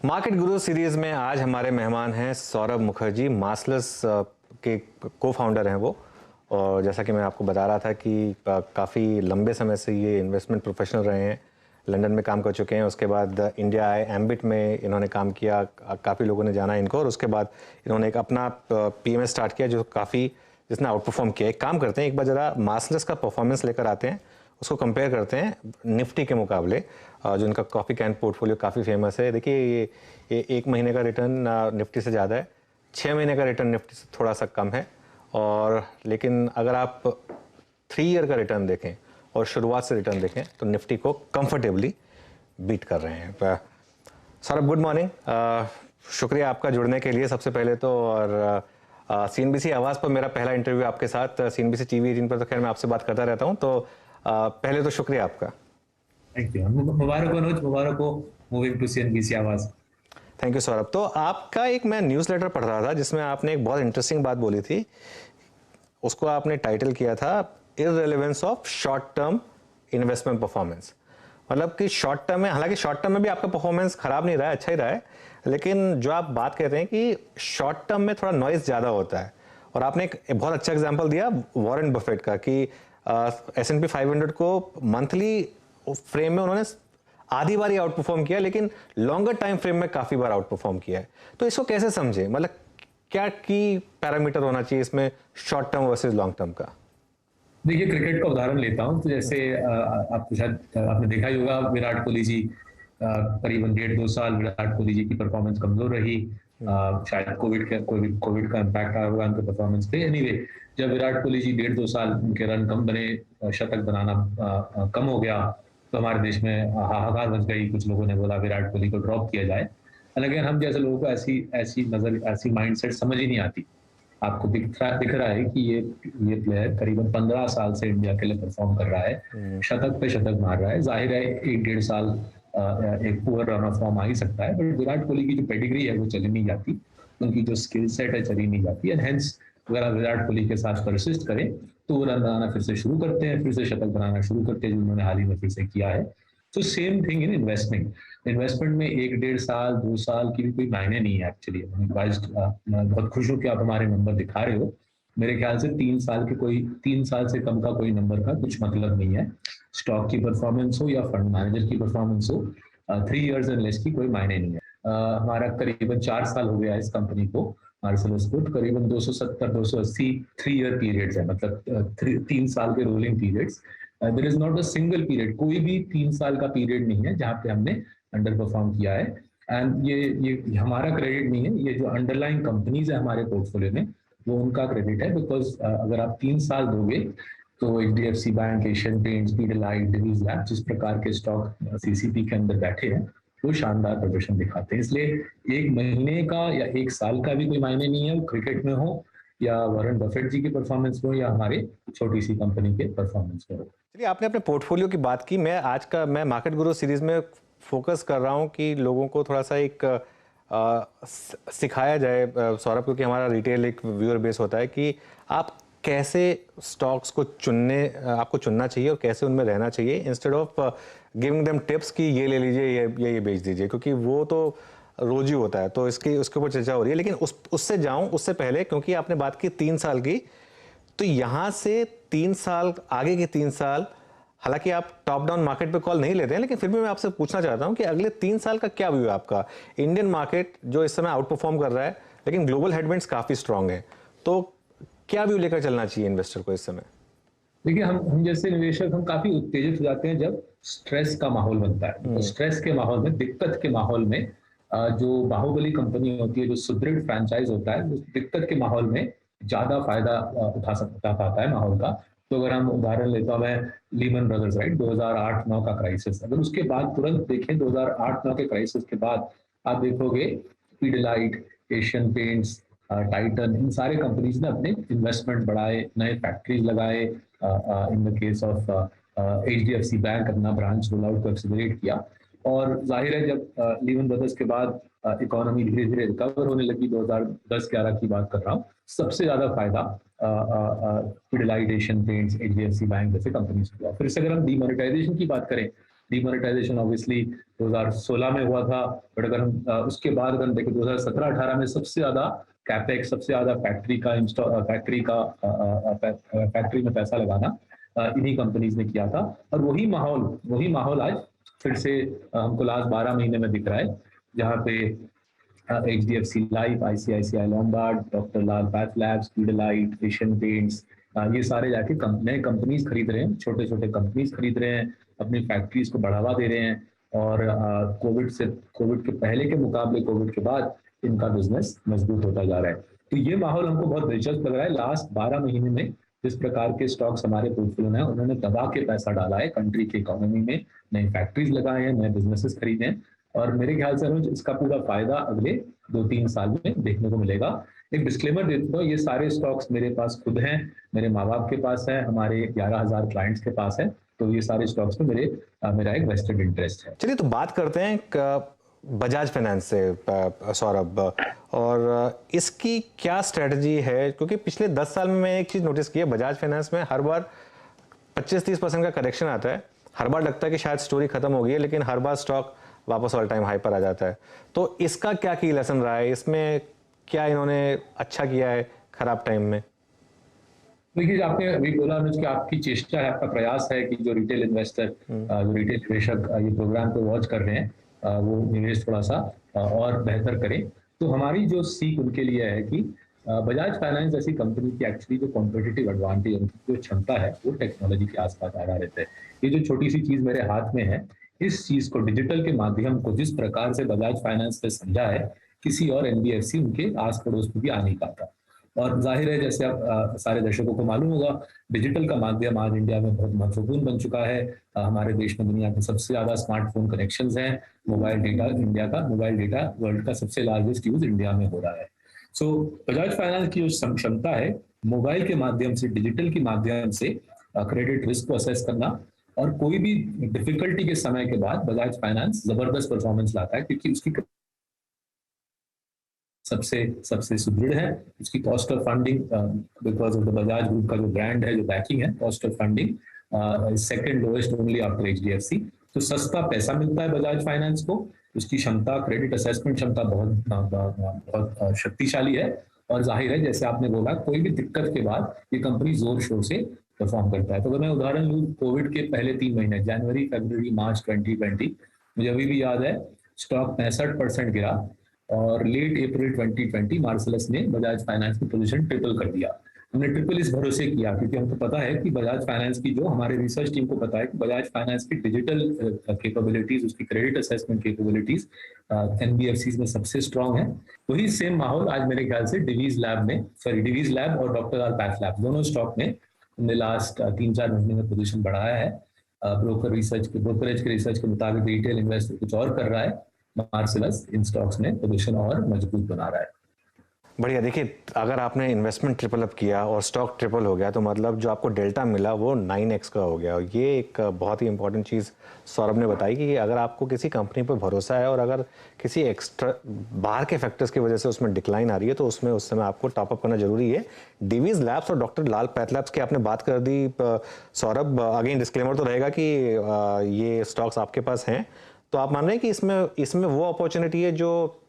Market गुरु series में आज हमारे मेहमान हैं सौरभ मुखर्जी। मासलेस के को फाउंडर हैं वो। और जैसा कि मैं आपको बता रहा था कि काफ़ी लंबे समय से ये इन्वेस्टमेंट प्रोफेशनल रहे हैं, लंदन में काम कर चुके हैं। उसके बाद इंडिया आए, एम्बिट में इन्होंने काम किया, काफ़ी लोगों ने जाना इनको। और उसके बाद इन्होंने एक अपना पीएमएस स्टार्ट किया जो काफ़ी जिसने आउट परफॉर्म किया। एक काम करते हैं, एक बार ज़रा मासलेस का परफॉर्मेंस लेकर आते हैं, उसको कंपेयर करते हैं निफ्टी के मुकाबले, जो इनका कॉफ़ी कैन पोर्टफोलियो काफ़ी फेमस है। देखिए ये 1 महीने का रिटर्न निफ्टी से ज़्यादा है, 6 महीने का रिटर्न निफ्टी से थोड़ा सा कम है। और लेकिन अगर आप 3 ईयर का रिटर्न देखें और शुरुआत से रिटर्न देखें तो निफ्टी को कंफर्टेबली बीट कर रहे हैं। Saurabh, good morning. शुक्रिया आपका जुड़ने के लिए सबसे पहले तो। और सीएनबीसी आवाज़ पर मेरा पहला इंटरव्यू आपके साथ, सीएनबीसी टीवी 18 पर तो खैर मैं आपसे बात करता रहता हूं, तो पहले तो शुक्रिया आपका। Thank you. मुबारक हो अनुज, मुबारक हो मूविंग टू सीएनबीसी आवाज़। Thank you Saurabh. तो आपका एक मैं न्यूज़लेटर पढ़ रहा था जिसमें आपने एक बहुत इंटरेस्टिंग बात बोली थी। उसको आपने टाइटल किया था इररिलेवेंस of short term investment performance. मतलब कि शॉर्ट टर्म में, हालांकि शॉर्ट टर्म में भी आपका परफॉर्मेंस खराब नहीं रहा है, अच्छा ही रहा है, लेकिन जो आप बात कहते हैं कि शॉर्ट टर्म में थोड़ा नॉइज ज़्यादा होता है। और आपने एक बहुत अच्छा एग्जाम्पल दिया वॉरेन बफेट का कि S&P 500 को मंथली फ्रेम में उन्होंने आधी बार आउट परफॉर्म किया, लेकिन लॉन्गर टाइम फ्रेम में काफ़ी बार आउट परफॉर्म किया है। तो इसको कैसे समझे, मतलब क्या की पैरामीटर होना चाहिए इसमें short term versus long term का? देखिए, क्रिकेट का उदाहरण लेता हूँ तो जैसे आपको शायद आपने देखा ही होगा, विराट कोहली जी करीबन 1.5-2 साल विराट कोहली जी की परफॉर्मेंस कमजोर रही। शायद कोविड का इम्पैक्ट आया होगा उनके परफॉर्मेंस पे। एनीवे, जब विराट कोहली जी 1.5-2 साल उनके रन कम बने, शतक बनाना कम हो गया, तो हमारे देश में हाहाकार मच गई। कुछ लोगों ने बोला विराट कोहली को ड्रॉप किया जाए। लेकिन हम जैसे लोगों को ऐसी माइंडसेट समझ ही नहीं आती। आपको दिख रहा है कि ये प्लेयर करीबन 15 साल से इंडिया के लिए परफॉर्म कर रहा है, शतक पे शतक मार रहा है। जाहिर है 1-1.5 साल एक पुअर रन ऑफ फॉर्म आ ही सकता है, बट विराट कोहली की जो पेडिग्री है वो चली नहीं जाती, उनकी जो स्किल सेट है चली नहीं जाती। एंड हेंस अगर आप विराट कोहली के साथ परसिस्ट करें तो वो रन बनाना फिर से शुरू करते हैं, फिर से शतक बनाना शुरू करते हैं, जो उन्होंने हाल ही में फिर से किया है। तो सेम थिंग इन इन्वेस्टमेंट में 1-1.5 साल 2 साल की भी कोई मायने नहीं है एक्चुअली। मैं बहुत खुश हूँ कि आप हमारे नंबर दिखा रहे हो। मेरे ख्याल से 3 साल से कम का कोई नंबर का कुछ मतलब नहीं है। स्टॉक की परफॉर्मेंस हो या फंड मैनेजर की परफॉर्मेंस हो, 3 इयर्स एंड लेस की कोई मायने नहीं है। हमारा करीबन 4 साल हो गया इस कंपनी को, मार्सेलस को, करीबन 270-280 3 ईयर पीरियड्स है, मतलब 3 साल के rolling periods. There is not a single period, कोई भी 3 साल का पीरियड नहीं है जहां पे हमने अंडर परफॉर्म किया है। एंड ये हमारा क्रेडिट नहीं है, ये जो अंडरलाइन कंपनीज है हमारे पोर्टफोलियो में वो उनका क्रेडिट है। बिकॉज अगर आप 3 साल दोगे तो HDFC bank, Asian paints, Pidilite, Divi's lab, जिस प्रकार के स्टॉक सीसीपी के अंदर बैठे हैं, वो शानदार प्रदर्शन दिखाते हैं। इसलिए 1 महीने का या 1 साल का भी कोई मायने नहीं है, वो क्रिकेट में हो या वॉरेन बफेट जी की परफॉर्मेंस हो या हमारे छोटी सी कंपनी के परफॉर्मेंस में हो। चलिए, आपने अपने पोर्टफोलियो की बात की। मैं मार्केट गुरु सीरीज में फोकस कर रहा हूं कि लोगों को थोड़ा सा एक सिखाया जाए सौरभ, क्योंकि हमारा रिटेल एक व्यूअर बेस होता है कि आप कैसे स्टॉक्स को आपको चुनना चाहिए और कैसे उनमें रहना चाहिए, instead of giving them tips कि ये ले लीजिए, ये बेच दीजिए, क्योंकि वो तो रोज ही होता है। तो उसके ऊपर चर्चा हो रही है। लेकिन उससे पहले, क्योंकि आपने बात की 3 साल की, तो यहां से 3 साल आगे के 3 साल, हालांकि आप टॉप डाउन मार्केट पे कॉल नहीं लेते हैं, लेकिन फिर भी मैं आपसे पूछना चाहता हूं कि अगले 3 साल का क्या व्यू है आपका। इंडियन मार्केट जो इस समय आउट परफॉर्म कर रहा है, लेकिन ग्लोबल हेडविंड्स काफी स्ट्रांग है, तो क्या व्यू लेकर चलना चाहिए इन्वेस्टर को इस समय? देखिए, हम जैसे निवेशक हम काफी उत्तेजित हो जाते हैं जब स्ट्रेस का माहौल बनता है। तो स्ट्रेस के माहौल में, दिक्कत के माहौल में, जो बाहुबली कंपनी होती है, जो सुदृढ़ फ्रेंचाइज होता है, उस दिक्कत के माहौल में ज्यादा फायदा उठा पाता है माहौल का। तो अगर हम उदाहरण लेता हूं मैं, लीमन ब्रदर्स, राइट, 2008-9 का क्राइसिस, अगर उसके बाद तुरंत देखें 2008-9 के क्राइसिस के बाद आप देखोगे पीडिलाइट, एशियन पेंट्स, टाइटन, इन सारे कंपनीज ने अपने इन्वेस्टमेंट बढ़ाए, नए फैक्ट्रीज लगाए। In the case of HDFC bank अपना ब्रांच रोल आउट को एक्सेलरेट किया। और जाहिर है जब लीमन ब्रदर्स के बाद इकोनॉमी धीरे धीरे रिकवर होने लगी, 2010-11 की बात कर रहा हूँ, सबसे ज्यादा फायदा पीडिलाइट, एशियन पेंट्स, एचडीएफसी बैंक जैसे कंपनीज को हुआ। फिर से अगर हम डीमोनेटाइजेशन की बात करें, डीमोनेटाइजेशन ऑब्वियसली 2016 में हुआ था, बट अगर हम उसके बाद अगर हम देखें 2017-18 में सबसे ज्यादा कैपेक्स, सबसे ज्यादा फैक्ट्री में पैसा लगाना इन्हीं कंपनीज ने किया था। और वही माहौल आज फिर से हमको लास्ट 12 महीने में दिख रहा है, जहाँ पे HDFC life, ICICI Lombard, doctor Lal PathLabs, Pidilite, Asian paints, ये सारे जाके नए कंपनीज खरीद रहे हैं, छोटे छोटे कंपनीज खरीद रहे हैं, अपनी फैक्ट्रीज को बढ़ावा दे रहे हैं। और कोविड के पहले के मुकाबले कोविड के बाद इनका बिजनेस मजबूत होता जा रहा है। तो ये माहौल हमको बहुत दिलचस्प लग रहा है। लास्ट 12 महीने में जिस प्रकार के स्टॉक्स हमारे पोर्टफोलियो में है, उन्होंने दबा के पैसा डाला है कंट्री की इकोनॉमी में, नई फैक्ट्रीज लगाए हैं, नए बिजनेसेस खरीदे हैं, और मेरे ख्याल से अनुज इसका पूरा फायदा अगले 2-3 साल में देखने को मिलेगा। एक डिस्क्लेमर देता हूँ, ये सारे स्टॉक्स मेरे पास खुद हैं, मेरे माँ बाप के पास है, हमारे 11,000 क्लाइंट्स के पास है, तो ये सारे स्टॉक्स में मेरा एक वेस्टेड इंटरेस्ट है। चलिए तो बात करते हैं बजाज फाइनेंस से सौरभ, और इसकी क्या स्ट्रेटजी है, क्योंकि पिछले 10 साल में मैं एक चीज नोटिस की है, बजाज फाइनेंस में हर बार 25-30% का करेक्शन आता है, हर बार लगता है कि शायद स्टोरी खत्म हो गई है, लेकिन हर बार स्टॉक वापस ऑल टाइम हाई पर आ जाता है। तो इसका क्या की लेसन रहा है, इसमें क्या इन्होंने अच्छा किया है खराब टाइम में? देखिए, आपने अभी बोला अनुज कि आपकी चेष्टा है, आपका प्रयास है कि जो रिटेल इन्वेस्टर, जो रिटेल निवेशक ये प्रोग्राम को वॉच कर रहे हैं, वो निवेश थोड़ा सा और बेहतर करें। तो हमारी जो सीख उनके लिए है कि बजाज फाइनेंस जैसी कंपनी की एक्चुअली जो कॉम्पिटिटिव एडवांटेज, उनकी जो क्षमता है, वो टेक्नोलॉजी के आसपास आधारित है। ये जो छोटी सी चीज मेरे हाथ में है, इस चीज को डिजिटल के माध्यम को जिस प्रकार से बजाज फाइनेंस ने समझा है, किसी और NBFC उनके आस पड़ोस में भी आ नहीं पाता। और जाहिर है, जैसे आप सारे दर्शकों को मालूम होगा, डिजिटल का माध्यम आज इंडिया में बहुत महत्वपूर्ण बन चुका है। हमारे देश में दुनिया के सबसे ज्यादा स्मार्टफोन कनेक्शंस हैं। मोबाइल डेटा वर्ल्ड का सबसे लार्जेस्ट यूज इंडिया में हो रहा है। सो बजाज फाइनेंस की जो क्षमता है, मोबाइल के माध्यम से, डिजिटल के माध्यम से क्रेडिट रिस्क को असेस करना, और कोई भी डिफिकल्टी के समय के बाद बजाज फाइनेंस जबरदस्त परफॉर्मेंस लाता है, क्योंकि उसकी सबसे सुदृढ़ है। उसकी cost of funding, because of the Bajaj group का जो ब्रांड है, जो बैकिंग है, cost of funding second lowest only after HDFC। तो सस्ता पैसा मिलता है बजाज फाइनेंस को। उसकी क्षमता, क्रेडिट असेसमेंट क्षमता बहुत शक्तिशाली है। और जाहिर है, जैसे आपने बोला, कोई भी दिक्कत के बाद ये कंपनी जोर शोर से परफॉर्म करता है। तो अगर मैं उदाहरण लूँ, कोविड के पहले 3 महीने, जनवरी, फरवरी, मार्च 2020, मुझे अभी भी याद है, स्टॉक 65% गिरा, और लेट अप्रैल 2020 मार्सलस ने बजाज फाइनेंस की पोजीशन ट्रिपल कर दिया। हमने ट्रिपल इस भरोसे किया क्योंकि हमको पता है कि बजाज फाइनेंस की, जो हमारे रिसर्च टीम को पता है कि बजाज फाइनेंस की डिजिटल कैपेबिलिटीज, उसकी क्रेडिट असेसमेंट कैपेबिलिटीज NBFCs में सबसे स्ट्रांग है। वही सेम माहौल आज मेरे ख्याल से डिवीज लैब और डॉक्टर लाल पैथलैब्स, दोनों स्टॉक में हमने लास्ट 3-4 महीने में पोजीशन बढ़ाया है। ब्रोकरेज के रिसर्च के मुताबिक रिटेल इन्वेस्टर कुछ और कर रहा है, मार्सलस इन स्टॉक्स में पोजीशन और मजबूत बना रहा है। बढ़िया। देखिए, अगर आपने इन्वेस्टमेंट ट्रिपल अप किया और स्टॉक ट्रिपल हो गया, तो मतलब जो आपको डेल्टा मिला वो 9x का हो गया। और ये एक बहुत ही इंपॉर्टेंट चीज़ सौरभ ने बताई कि अगर आपको किसी कंपनी पर भरोसा है और अगर किसी एक्स्ट्रा बाहर के फैक्टर्स की वजह से उसमें डिक्लाइन आ रही है, तो उसमें उस समय आपको टॉपअप करना जरूरी है। डिवीज लैब्स और डॉक्टर लाल पैथलैब्स की आपने बात कर दी सौरभ, अगेन डिस्क्लेमर तो रहेगा कि ये स्टॉक्स आपके पास हैं, तो आप मान रहे हैं कि इसमें वो अपॉर्चुनिटी है जो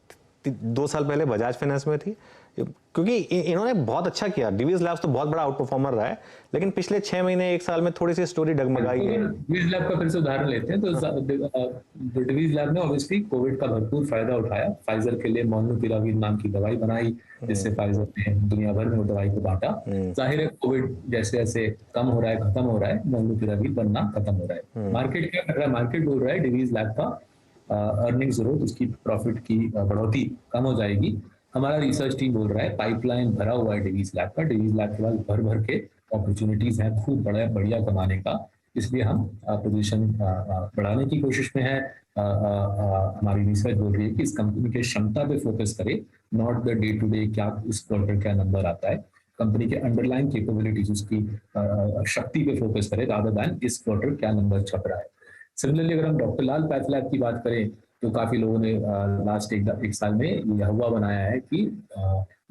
2 साल पहले बजाज फाइनेंस में थी? क्योंकि इन्होंने बहुत अच्छा किया। डिवीज लैब्स तो बहुत बड़ा आउट परफॉर्मर रहा है, लेकिन पिछले 6 महीने 1 साल में थोड़ी सी स्टोरी डगमगाई है। डिवीज लैब का फिर से उदाहरण लेते हैं, तो डिवीज लैब ने ऑब्वियसली कोविड का भरपूर फायदा उठाया। फाइजर के लिए मोनुपिराविर नाम की दवाई बनाई, जिससे फाइजर ने दुनिया भर में वो दवाई को बांटा। जाहिर है, कोविड जैसे जैसे कम हो रहा है, खत्म हो रहा है, मोनुपिराविर बनना खत्म हो रहा है। मार्केट क्या कर रहा है? मार्केट बोल रहा है डिवीज लैब का अर्निंग्स ग्रोथ, उसकी प्रॉफिट की बढ़ोतरी कम हो जाएगी। हमारा रिसर्च टीम बोल रहा है पाइपलाइन भरा हुआ है डिवीज लैब का। डिवीज लैब के पास भर भर के अपॉर्चुनिटीज हैं खूब बढ़िया कमाने का, इसलिए हम पोजीशन बढ़ाने की कोशिश में है। हमारी रिसर्च बोल रही है कि इस कंपनी के क्षमता पे फोकस करे, not the day to day क्या इस क्वार्टर क्या नंबर आता है। कंपनी के अंडरलाइन कैपेबिलिटीज, उसकी शक्ति पे फोकस करे, रादर देन इस क्वार्टर क्या नंबर छप रहा है। सिमिलरली अगर हम डॉक्टर लाल पैथलैब की बात करें, तो काफी लोगों ने लास्ट एक साल में यह हुआ बनाया है कि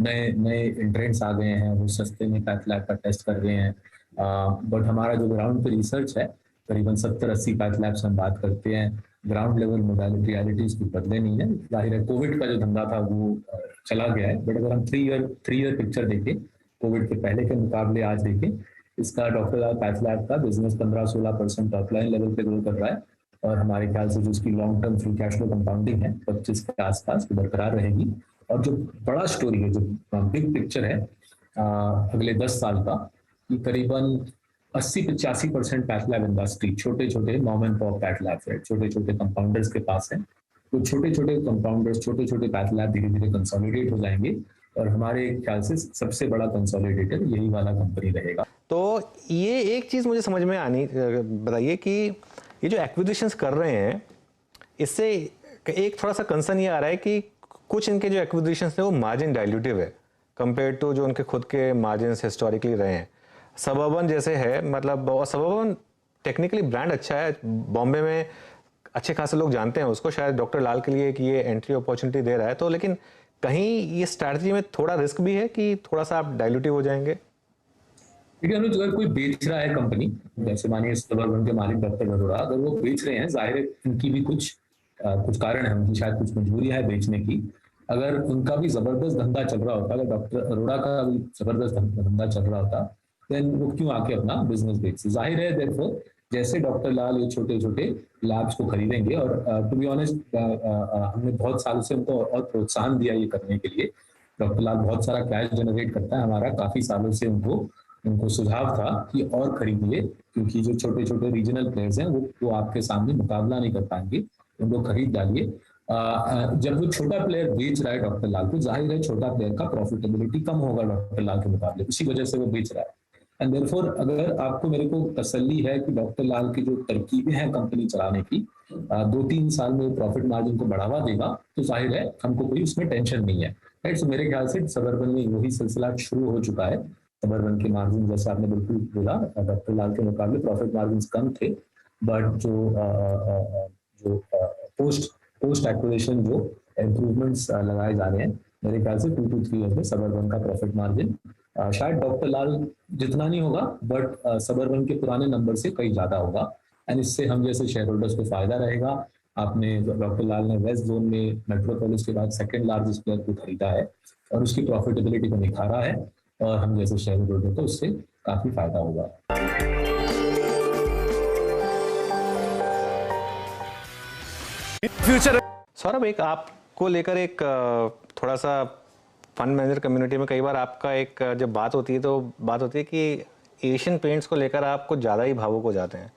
नए एंट्रेंट्स आ गए हैं, वो सस्ते में पैथलैब का टेस्ट कर रहे हैं। बट हमारा जो ग्राउंड पे रिसर्च है, करीबन 70-80 पैथ लैब्स हम बात करते हैं। ग्राउंड लेवल मोडालिटी रियलिटीज कुछ बदले नहीं है। जाहिर है कोविड का जो धंधा था वो चला गया है, बट अगर हम थ्री ईयर पिक्चर देखें, कोविड के पहले के मुकाबले आज देखें, इसका डॉक्टर लाल पैथ लैब का बिजनेस 15-16% टॉप लाइन लेवल पे ग्रो कर रहा है, और हमारे ख्याल से जो उसकी long term free cash flow compounding है 25 के आसपास बरकरार रहेगी। और जो बड़ा स्टोरी है, जो बिग पिक्चर है अगले 10 साल का, कि करीबन 80-85% पैथ लैब इंडस्ट्री छोटे छोटे mom and pop path lab है, छोटे छोटे कंपाउंडर्स के पास है। तो छोटे छोटे कंपाउंडर्स, छोटे छोटे पैथ लैब धीरे धीरे कंसोलिडेट हो जाएंगे, और हमारे ख्याल से सबसे बड़ा कंसोलिडेटर यही वाला कंपनी रहेगा। तो ये एक चीज़ मुझे समझ में आनी बताइए कि ये जो एक्विजिशंस कर रहे हैं, इससे एक थोड़ा सा कंसर्न ये आ रहा है कि कुछ इनके जो एक्विजिशंस हैं वो मार्जिन डाइल्यूटिव है कंपेयर टू जो उनके खुद के मार्जिन हिस्टोरिकली रहे हैं। सबर्बन जैसे है, मतलब सबर्बन टेक्निकली ब्रांड अच्छा है, बॉम्बे में अच्छे खासे लोग जानते हैं उसको, शायद डॉक्टर लाल के लिए कि ये एंट्री अपॉर्चुनिटी दे रहा है, तो लेकिन कहीं ये स्ट्रैटेजी में थोड़ा रिस्क भी है कि थोड़ा सा आप डाइल्यूटिव हो जाएंगे। देखिए अनुज, अगर कोई बेच रहा है कंपनी, जैसे मानिए सबर्बन के मालिक डॉक्टर अरोड़ा, अगर वो बेच रहे हैं, जाहिर है उनकी भी कुछ कारण है, उनकी शायद कुछ मजबूरी है बेचने की। अगर उनका भी जबरदस्त धंधा चल रहा होता, अगर डॉक्टर अरोड़ा का भी जबरदस्त धंधा चल रहा होता, देन वो क्यों आके अपना बिजनेस बेच। जाहिर है देखो, जैसे डॉक्टर लाल ये छोटे छोटे लैब्स को खरीदेंगे, और टू बी ऑनेस्ट हमने बहुत सालों से उनको और प्रोत्साहन दिया ये करने के लिए। डॉक्टर लाल बहुत सारा कैश जनरेट करता है हमारा, काफी सालों से उनको सुझाव था कि और खरीदिए, क्योंकि जो छोटे छोटे रीजनल प्लेयर्स हैं वो आपके सामने मुकाबला नहीं कर पाएंगे, उनको खरीद डालिए। जब वो छोटा प्लेयर बेच रहा है डॉक्टर लाल को, जाहिर है छोटा प्लेयर का प्रॉफिटेबिलिटी कम होगा डॉक्टर लाल के मुकाबले, उसी वजह से वो बेच रहा है। एंड देयरफॉर अगर आपको मेरे को तसल्ली है कि डॉक्टर लाल की जो तरकीबें हैं कंपनी चलाने की, 2-3 साल में प्रॉफिट मार्जिन को बढ़ावा देगा, तो जाहिर है हमको कोई उसमें टेंशन नहीं है, राइट। सो मेरे ख्याल से सबर्बन में वही सिलसिला शुरू हो चुका है। सबर्बन के मार्जिन, जैसे आपने बिल्कुल बोला, डॉक्टर लाल के मुकाबले प्रॉफिट मार्जिन कम थे, बट जो पोस्ट एक्विजिशन जो इम्प्रूवमेंट्स लगाए जा रहे हैं, मेरे ख्याल से 2 to 3 ईयर्स में सबर्बन का प्रॉफिट मार्जिन शायद डॉक्टर लाल जितना नहीं होगा, बट सबर्बन के पुराने नंबर से कहीं ज्यादा होगा। एंड इससे हम जैसे शेयर होल्डर्स को फायदा रहेगा। आपने डॉक्टर लाल ने वेस्ट जोन में मेट्रोपोलिस के बाद सेकंड लार्जेस्ट प्लेयर को खरीदा है, और उसकी प्रॉफिटेबिलिटी को निखारा है, और हम जैसे शेयर होल्डर को उससे काफी फायदा होगा। फ्यूचर सौरभ, एक आपको लेकर एक थोड़ा सा फंड मैनेजर कम्युनिटी में कई बार आपका एक जब बात होती है तो बात होती है कि एशियन पेंट्स को लेकर आप कुछ ज़्यादा ही भावुक हो जाते हैं,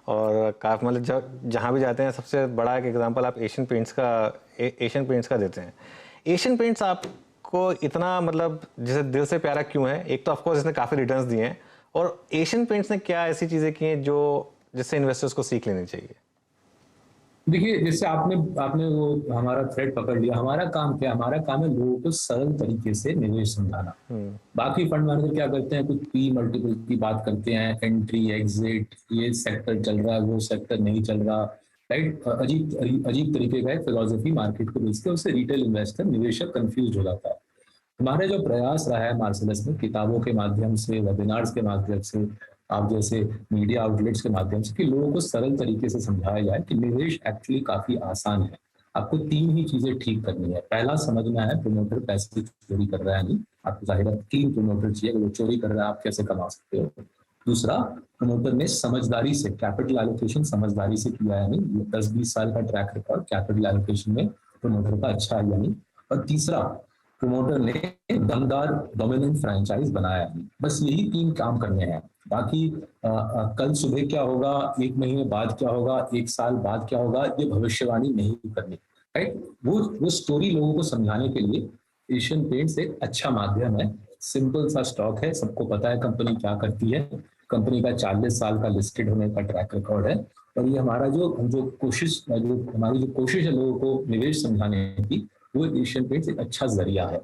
और काफ़ी मतलब जहाँ भी जाते हैं सबसे बड़ा एक एग्जांपल आप एशियन पेंट्स का देते हैं। एशियन पेंट्स आपको इतना मतलब जैसे दिल से प्यारा क्यों है? एक तो ऑफकोर्स इसने काफ़ी रिटर्न्स दिए हैं, और एशियन पेंट्स ने क्या ऐसी चीज़ें की हैं जो जिससे इन्वेस्टर्स को सीख लेनी चाहिए? देखिए, जैसे आपने वो हमारा थ्रेड पकड़ लिया। हमारा काम क्या है? हमारा काम है लोगों को सरल तरीके से निवेश समझाना। बाकी फंड मैनेजर क्या करते हैं, कुछ पी मल्टीपल की बात करते हैं, एंट्री एग्जिट, ये सेक्टर चल रहा है, वो सेक्टर नहीं चल रहा, राइट। अजीब तरीके का एक फिलोसफी मार्केट को बेचते हैं, उससे रिटेल इन्वेस्टर, निवेशक कंफ्यूज हो जाता है। हमारा जो प्रयास रहा है मार्सेलस में, किताबों के माध्यम से, वेबिनार्स के माध्यम से, आप जैसे मीडिया आउटलेट्स के माध्यम से, कि लोगों को सरल तरीके से समझाया जाए कि निवेश एक्चुअली काफी आसान है। आपको 3 ही चीजें ठीक करनी है। पहला, समझना है प्रमोटर पैसे चोरी कर रहा है नहीं, आपको जाहिर है 3 प्रमोटर चाहिए। अगर वो चोरी कर रहा है, आप कैसे कमा सकते हो? दूसरा, प्रमोटर ने समझदारी से कैपिटल एलोकेशन समझदारी से किया है नहीं, 10-20 साल का ट्रैक रिकॉर्ड कैपिटल एलोकेशन में प्रमोटर का अच्छा है या नहीं। और तीसरा, प्रमोटर ने दमदार डोमिनेंट फ्रेंचाइज बनाया है। बस यही 3 काम करने हैं। बाकी कल सुबह क्या होगा, 1 महीने बाद क्या होगा, 1 साल बाद क्या होगा, ये भविष्यवाणी नहीं करनी, राइट। वो स्टोरी लोगों को समझाने के लिए एशियन पेंट्स एक अच्छा माध्यम है। सिंपल सा स्टॉक है, सबको पता है कंपनी क्या करती है, कंपनी का 40 साल का लिस्टेड होने का ट्रैक रिकॉर्ड है, और ये हमारा जो हमारी जो कोशिश है लोगों को निवेश समझाने की, वो एशियन पेंट्स एक अच्छा जरिया है।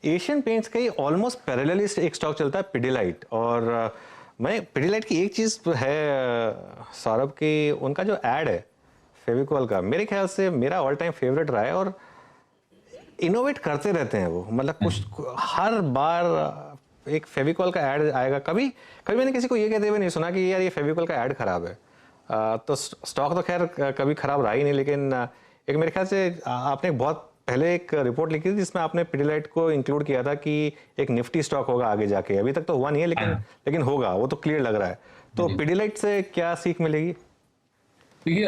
एशियन पेंट्स का ही ऑलमोस्ट पैरेलली एक स्टॉक चलता है पिडिलाइट, और मैं पिडिलाइट की एक चीज़ है सौरभ की, उनका जो एड है फेविकॉल का, मेरे ख्याल से मेरा ऑल टाइम फेवरेट रहा है, और इनोवेट करते रहते हैं वो, मतलब कुछ हर बार एक फेविकॉल का ऐड आएगा। कभी मैंने किसी को ये कहते हुए नहीं सुना कि यार ये फेविकॉल का ऐड खराब है। तो स्टॉक तो खैर कभी खराब रहा ही नहीं, लेकिन एक मेरे ख्याल से आपने बहुत पहले एक रिपोर्ट लिखी थी जिसमें आपने पिडिलाइट को इंक्लूड किया था कि एक निफ्टी स्टॉक होगा आगे जाके। अभी तक तो हुआ नहीं है, लेकिन होगा, वो तो क्लियर लग रहा है। तो पिडिलाइट से क्या सीख मिलेगी? देखिए,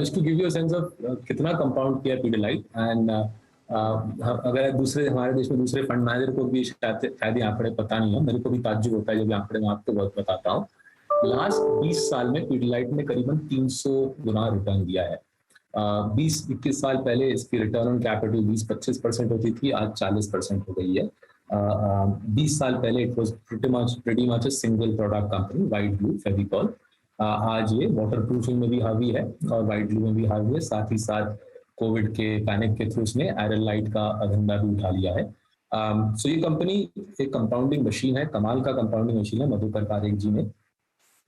just to give you a sense of कितना कंपाउंड किया पिडिलाइट, एंड अगर दूसरे हमारे देश में दूसरे फंड मैनेजर को भी शायद ये आंकड़े पता नहीं हो, मेरे को भी ताज्जुब होता है जब ये आंकड़े मैं आपको बहुत बताता हूँ। लास्ट 20 साल में पिडिलाइट ने करीबन 300 गुना रिटर्न दिया है। 20-21 साल पहले इसकी रिटर्न ऑन कैपिटल 20-25% होती थी, आज 40% हो गई है। 20 साल पहले it was pretty much a single product company, white blue Fevicol. आज ये वाटर प्रूफिंग में भी हावी है और व्हाइट ब्लू में भी हावी है। साथ ही साथ कोविड के पैनिक के थ्रू उसने आयरन लाइट का धंधा भी उठा लिया है। सो ये कंपनी एक कंपाउंडिंग मशीन है, कमाल का कंपाउंडिंग मशीन है। मधुकर पारेख जी ने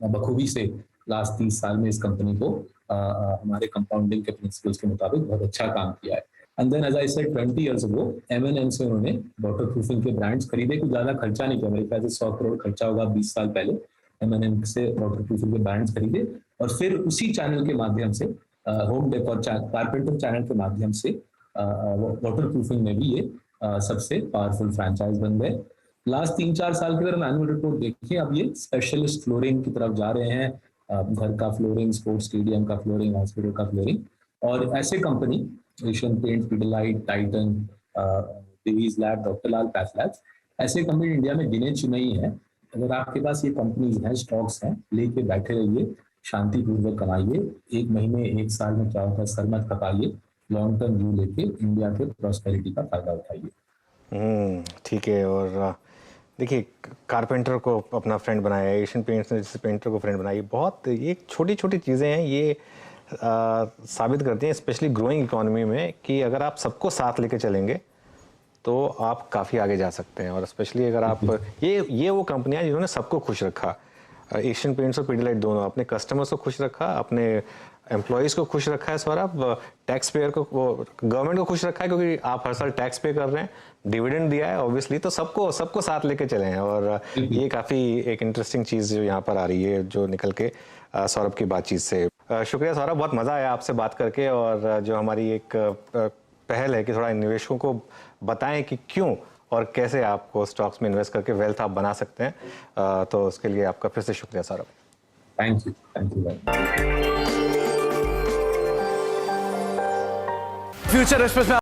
बखूबी से लास्ट 30 साल में इस कंपनी को हमारे कंपाउंडिंग के प्रिंसिपल्स के मुताबिक बहुत अच्छा काम किया है। And then as I said 20 years ago M&M से उन्होंने वाटर प्रूफिंग के ब्रांड्स खरीदे। कुछ ज्यादा खर्चा नहीं किया, मेरे ख्याल से 100 करोड़ खर्चा होगा 20 साल पहले। M&M से वाटर प्रूफिंग के ब्रांड्स खरीदे और फिर उसी चैनल के माध्यम से, होम डेकोर कारपेंटर चैनल के माध्यम से वाटर प्रूफिंग में भी ये सबसे पावरफुल फ्रेंचाइज बन गए। लास्ट 3-4 साल की अगर हम एनुअल रिपोर्ट देखें, अब ये स्पेशलिस्ट फ्लोरिंग की तरफ जा रहे हैं। घर का फ्लोरिंग, स्पोर्ट्स स्टेडियम का फ्लोरिंग, हॉस्पिटल का फ्लोरिंग। और ऐसे company Asian paints, Pidilite, Titan, Divi's lab, doctor Lal PathLabs, ऐसे कंपनी इंडिया में गिने चुने ही हैं। अगर आपके पास ये कंपनीज हैं, स्टॉक्स हैं, लेके बैठे रहिए, शांतिपूर्वक कमाइए। 1 महीने 1 साल में क्या होता है सर मत खपाइए, लॉन्ग टर्म व्यू लेके इंडिया के प्रॉस्पेरिटी का फायदा उठाइए। ठीक है। और देखिए, कारपेंटर को अपना फ्रेंड बनाया, एशियन पेंट्स ने जैसे पेंटर को फ्रेंड बनाई, बहुत ये छोटी छोटी चीज़ें हैं, ये साबित करती हैं स्पेशली ग्रोइंग इकोनॉमी में कि अगर आप सबको साथ लेके चलेंगे तो आप काफ़ी आगे जा सकते हैं। और स्पेशली अगर आप ये वो कंपनियां जिन्होंने सबको खुश रखा, एशियन पेंट्स और पिडिलाइट दोनों, अपने कस्टमर्स को खुश रखा, अपने एम्प्लॉयज़ को खुश रखा है सौरभ, टैक्स पेयर को, गवर्नमेंट को खुश रखा है क्योंकि आप हर साल टैक्स पे कर रहे हैं, डिविडेंड दिया है ऑब्वियसली, तो सबको साथ लेके चले हैं। और ये काफ़ी एक इंटरेस्टिंग चीज़ जो यहाँ पर आ रही है, जो निकल के सौरभ की बातचीत से। शुक्रिया सौरभ, बहुत मज़ा आया आपसे बात करके। और जो हमारी एक पहल है कि थोड़ा निवेशकों को बताएं कि क्यों और कैसे आपको स्टॉक्स में इन्वेस्ट करके वेल्थ आप बना सकते हैं, तो उसके लिए आपका फिर से शुक्रिया Saurabh. Thank you future express में